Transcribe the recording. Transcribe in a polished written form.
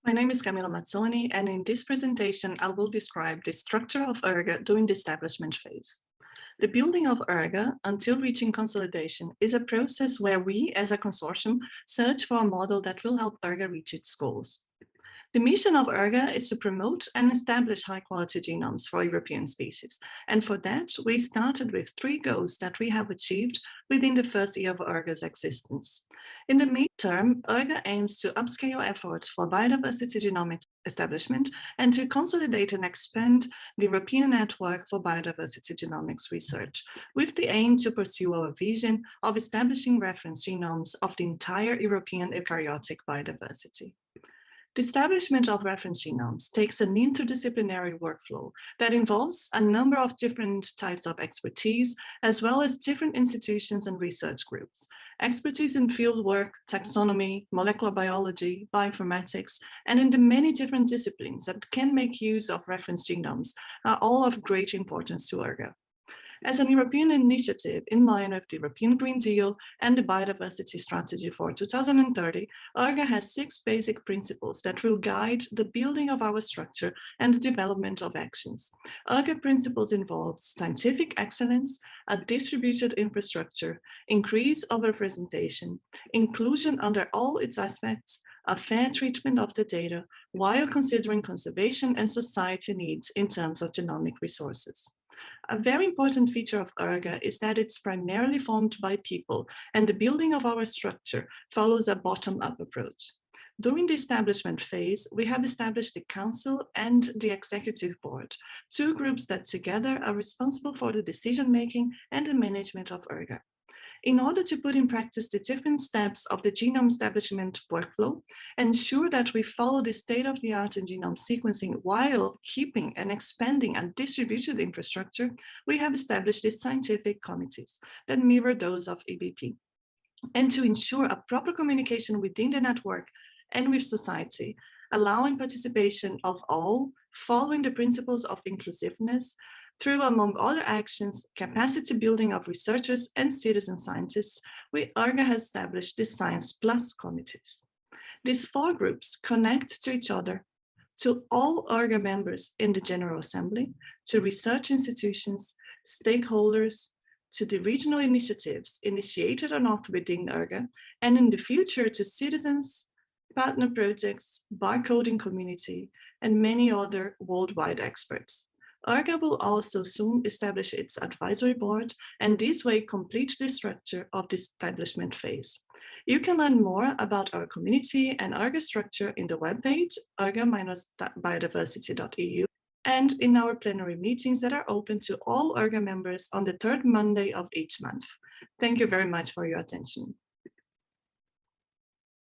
My name is Camila Mazzoni, and in this presentation, I will describe the structure of ERGA during the establishment phase. The building of ERGA until reaching consolidation is a process where we, as a consortium, search for a model that will help ERGA reach its goals. The mission of ERGA is to promote and establish high-quality genomes for European species. And for that, we started with 3 goals that we have achieved within the first year of ERGA's existence. In the midterm, ERGA aims to upscale efforts for biodiversity genomics establishment and to consolidate and expand the European network for biodiversity genomics research, with the aim to pursue our vision of establishing reference genomes of the entire European eukaryotic biodiversity. The establishment of reference genomes takes an interdisciplinary workflow that involves a number of different types of expertise, as well as different institutions and research groups. Expertise in fieldwork, taxonomy, molecular biology, bioinformatics, and in the many different disciplines that can make use of reference genomes are all of great importance to ERGA. As an European initiative in line with the European Green Deal and the Biodiversity Strategy for 2030, ERGA has 6 basic principles that will guide the building of our structure and the development of actions. ERGA principles involve scientific excellence, a distributed infrastructure, increase of representation, inclusion under all its aspects, a fair treatment of the data, while considering conservation and society needs in terms of genomic resources. A very important feature of ERGA is that it's primarily formed by people, and the building of our structure follows a bottom-up approach. During the establishment phase, we have established the Council and the Executive Board, 2 groups that together are responsible for the decision-making and the management of ERGA. In order to put in practice the different steps of the genome establishment workflow, ensure that we follow the state-of-the-art in genome sequencing while keeping and expanding a distributed infrastructure, we have established these scientific committees that mirror those of EBP. And to ensure a proper communication within the network and with society, allowing participation of all, following the principles of inclusiveness, through, among other actions, capacity building of researchers and citizen scientists, ERGA has established the Science Plus committees. These 4 groups connect to each other, to all ERGA members in the General Assembly, to research institutions, stakeholders, to the regional initiatives initiated or not within ERGA, and in the future to citizens, partner projects, barcoding community, and many other worldwide experts. ERGA will also soon establish its advisory board and this way complete the structure of the establishment phase. You can learn more about our community and ERGA structure in the webpage erga-biodiversity.eu and in our plenary meetings that are open to all ERGA members on the 3rd Monday of each month. Thank you very much for your attention.